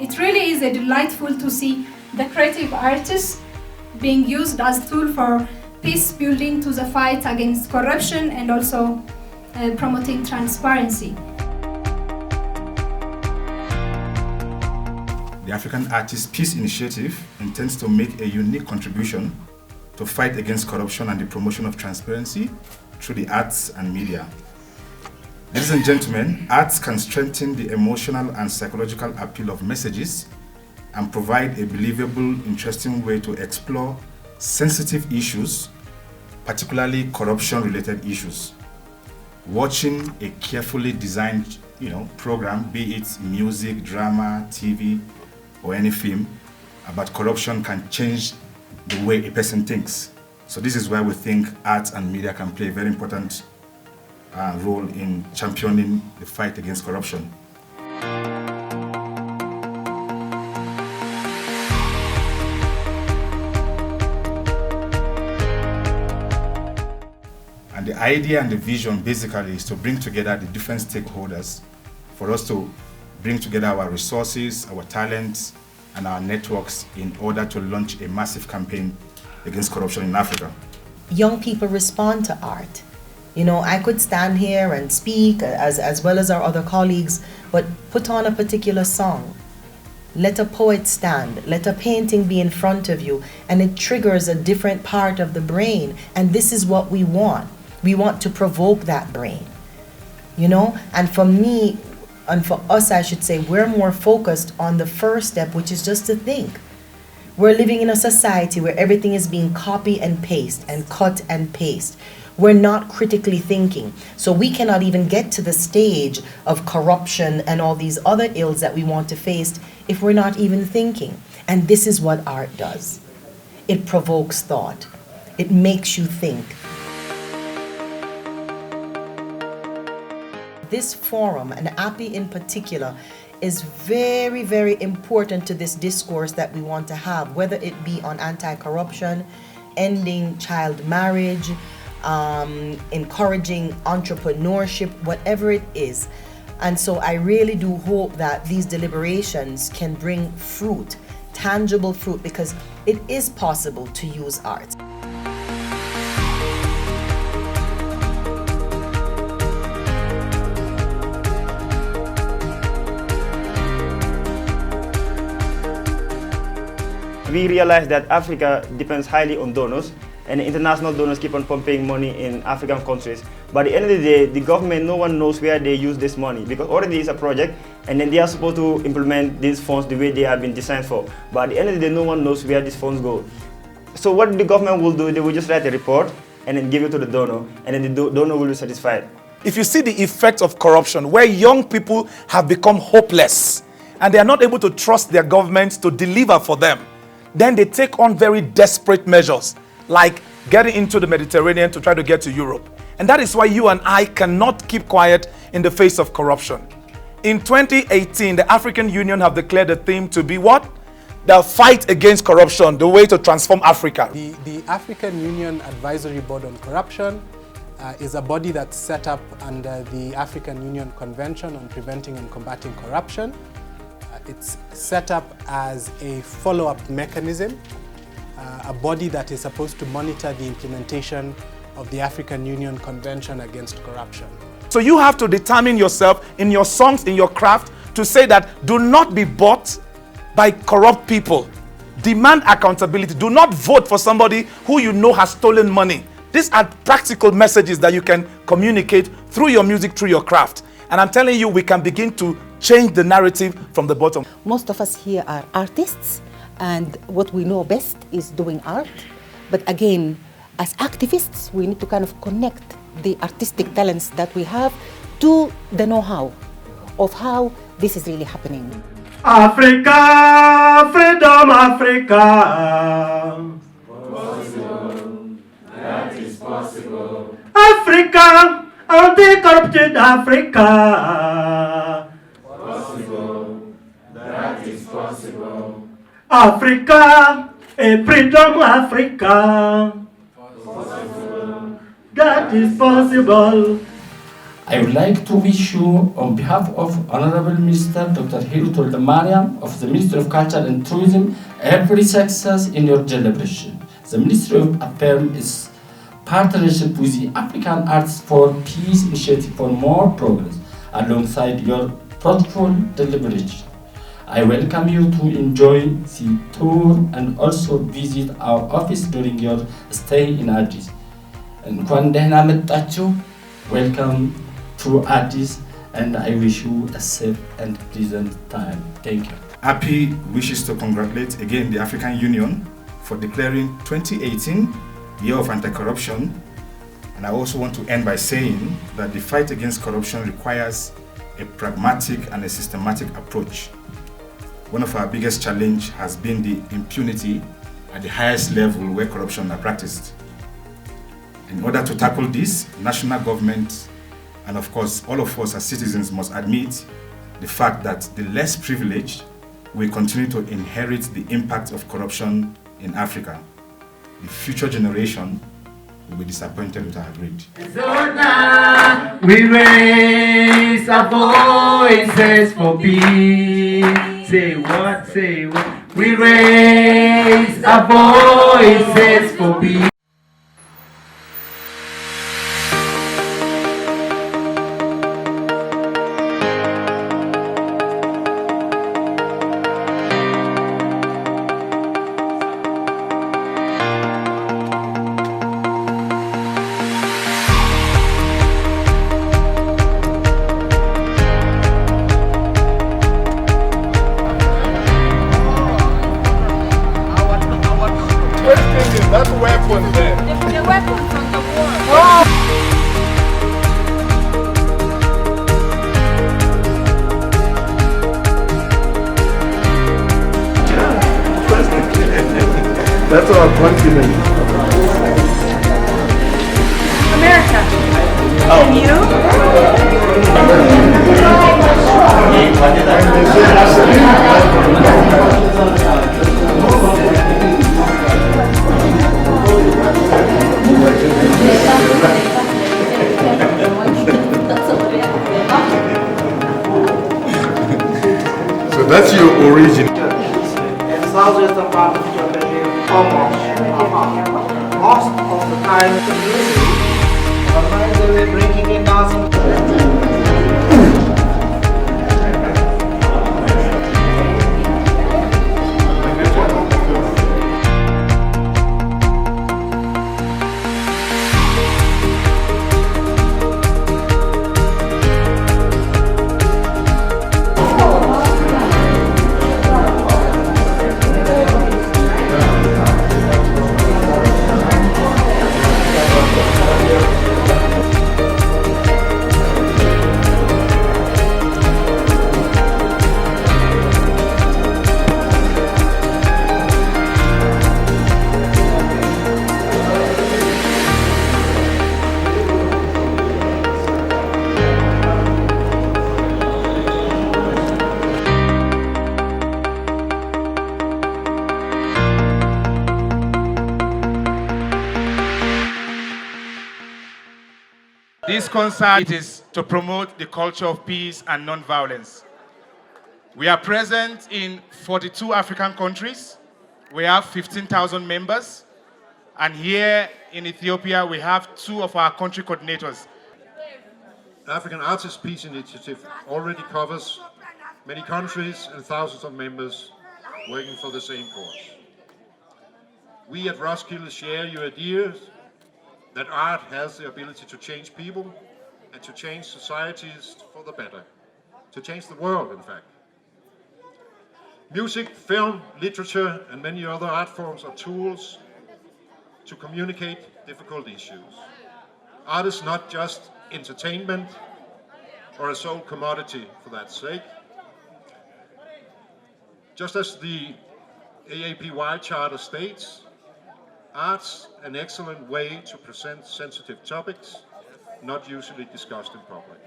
It really is delightful to see the creative artists being used as tool for peace building to the fight against corruption and also promoting transparency. The African Artists Peace Initiative intends to make a unique contribution to fight against corruption and the promotion of transparency through the arts and media. Ladies and gentlemen, arts can strengthen the emotional and psychological appeal of messages and provide a believable, interesting way to explore sensitive issues, particularly corruption-related issues. Watching a carefully designed, program, be it music, drama, TV, or any film about corruption can change the way a person thinks. So this is why we think arts and media can play a very important role in championing the fight against corruption. And the idea and the vision basically is to bring together the different stakeholders for us to bring together our resources, our talents, and our networks in order to launch a massive campaign against corruption in Africa. Young people respond to art. I could stand here and speak as well as our other colleagues, but put on a particular song. Let a poet stand, let a painting be in front of you, and it triggers a different part of the brain. And this is what we want. We want to provoke that brain, And for me, and for us, I should say, we're more focused on the first step, which is just to think. We're living in a society where everything is being copy and paste and cut and paste. We're not critically thinking. So we cannot even get to the stage of corruption and all these other ills that we want to face if we're not even thinking. And this is what art does. It provokes thought. It makes you think. This forum, and API in particular, is very, very important to this discourse that we want to have, whether it be on anti-corruption, ending child marriage, encouraging entrepreneurship, whatever it is. And so I really do hope that these deliberations can bring fruit, tangible fruit, because it is possible to use art. We realize that Africa depends highly on donors, and international donors keep on pumping money in African countries. But at the end of the day, the government, no one knows where they use this money, because already it's a project, and then they are supposed to implement these funds the way they have been designed for. But at the end of the day, no one knows where these funds go. So what the government will do, they will just write a report and then give it to the donor, and then the donor will be satisfied. If you see the effect of corruption, where young people have become hopeless, and they are not able to trust their governments to deliver for them, then they take on very desperate measures, like getting into the Mediterranean to try to get to Europe. And that is why you and I cannot keep quiet in the face of corruption. In 2018, the African Union have declared the theme to be what? The fight against corruption, the way to transform Africa. The African Union Advisory Board on Corruption is a body that's set up under the African Union Convention on Preventing and Combating Corruption. It's set up as a follow-up mechanism, a body that is supposed to monitor the implementation of the African Union Convention Against Corruption. So you have to determine yourself in your songs, in your craft, to say that do not be bought by corrupt people. Demand accountability. Do not vote for somebody who you know has stolen money. These are practical messages that you can communicate through your music, through your craft. And I'm telling you, we can begin to change the narrative from the bottom. Most of us here are artists, and what we know best is doing art. But again, as activists, we need to kind of connect the artistic talents that we have to the know-how of how this is really happening. Africa, freedom, Africa. Possible, that is possible. Africa, anti-corrupted Africa. Possible, that is possible. Africa, a freedom Africa. Possible, that is possible. I would like to wish you, on behalf of Honorable Minister Dr. Hirutul Mariam of the Ministry of Culture and Tourism, every success in your celebration. The Ministry of Affairs is partnership with the African Arts for Peace Initiative for more progress alongside your thoughtful deliberation. I welcome you to enjoy the tour and also visit our office during your stay in Addis. እንኳን ደህና መጣችሁ. Welcome to Addis, and I wish you a safe and pleasant time. Thank you. Happy wishes to congratulate again the African Union for declaring 2018 Year of Anti-Corruption. And I also want to end by saying that the fight against corruption requires a pragmatic and a systematic approach. One of our biggest challenges has been the impunity at the highest level where corruption are practiced. In order to tackle this, national government and of course all of us as citizens must admit the fact that the less privileged will continue to inherit the impact of corruption in Africa. The future generation will be disappointed with our greed. So now we raise our voices for peace. Say what? Say what? We raise our voices for peace. That weapon there. The weapons on the wall. That's our continent. America. And So that's your origin. In southwestern part of Germany, most of the time the music, sometimes they were bringing in dancing. This concert is to promote the culture of peace and non-violence. We are present in 42 African countries. We have 15,000 members. And here in Ethiopia, we have 2 of our country coordinators. African Artists Peace Initiative already covers many countries and thousands of members working for the same cause. We at Roskilde share your ideas that art has the ability to change people and to change societies for the better, to change the world, in fact. Music, film, literature, and many other art forms are tools to communicate difficult issues. Art is not just entertainment or a sold commodity for that sake. Just as the AAPY Charter states, art's an excellent way to present sensitive topics, not usually discussed in public.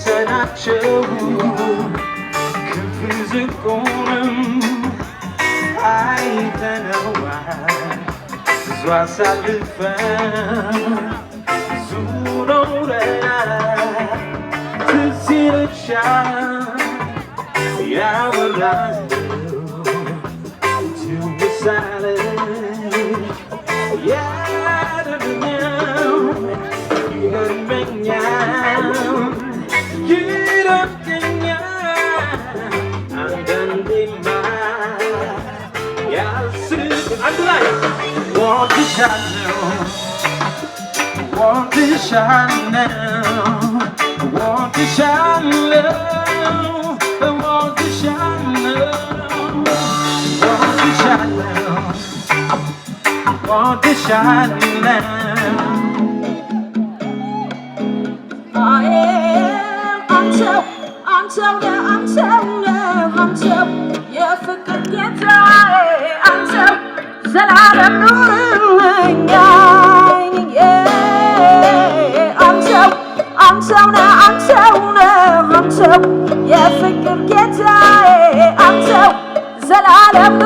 senaccio che fisiconem ai tenawa zwa salufa zurora to see the shine yeah we're to the silence yeah you gotta make now you don't think I'm done be mine yeah I'll sit I'm like want to shine now want to shine now want to shine now I want to shine now want to shine now want to shine now I am until you forget until Zalaram until you forget until Zalaram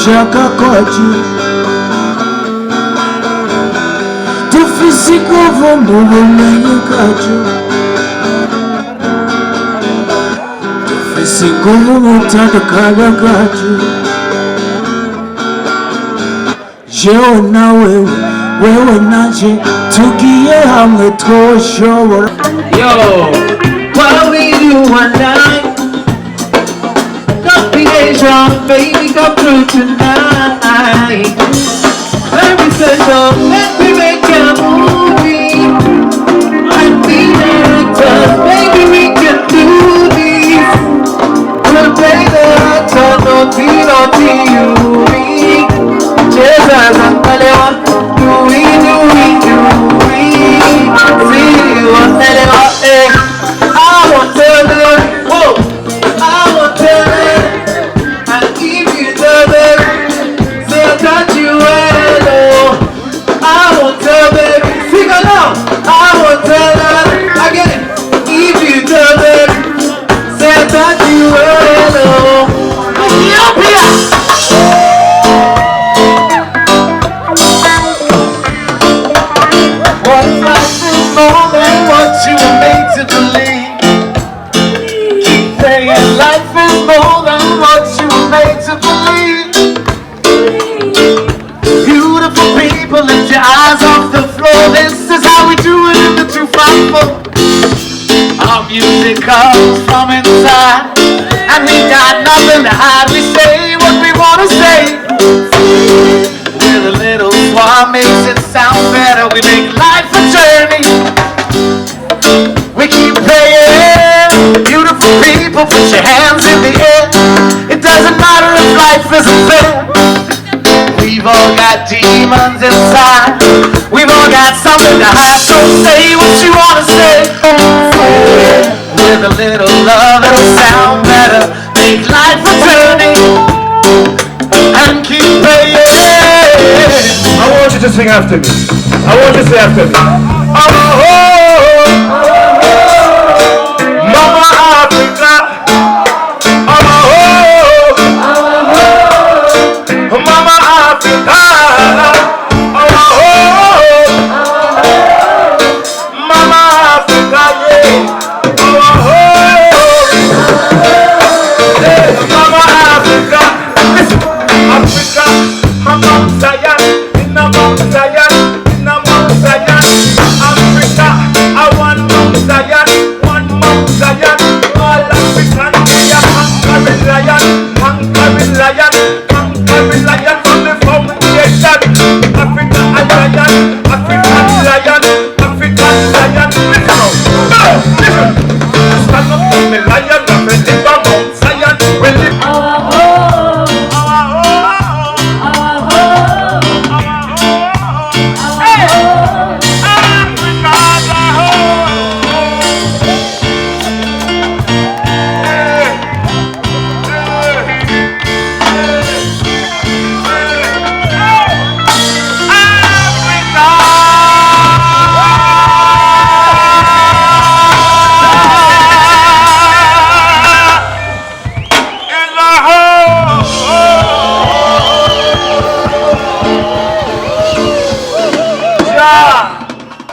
Shaka kwachu tufisiko vumbuvu menye kachu tufisiko vumutata kala kachu jeo na wewe naje tukie hamwe toshobora yo what we do one night Strong, baby, come through tonight. Let me say so, let me make a movie. I'm the director, baby, we can do this. We'll play the turn, no T-U-B. Jesus, I'm telling do we? See you on telling I want to learn, whoa, I want to learn. Touch you hello. I won't tell baby. Sing along. I won't tell her again. If you tell baby, say touch you hello. Ethiopia. What life is more than what you were made to believe. Keep saying life is more than what you were made to believe. People, lift your eyes off the floor. This is how we do it in the 254. Our music comes from inside, and we got nothing to hide. We say what we want to say. With a little swag makes it sound better. We make life a journey. We keep playing. Beautiful people, put your hands in the air. It doesn't matter if life isn't fair. We've all got demons inside. We've all got something to hide. So say what you want to say. With a little love it'll sound better. Make life a journey and keep playing. I want you you to sing after me. I want you to say after me. Mama Africa. Mama Africa. Mama Africa, yeah. Mama Africa. Listen, Africa, Mount Zion, in a Mount Zion, in a Mount Zion. Africa, I want Mount Zion, one Mount Zion. All African, we are conquering lion, conquering lion, conquering lion from the foundation. Africa, a lion, African lion, African lion. Listen, stand up for me, lion, I'm ready for Mount Zion. We live.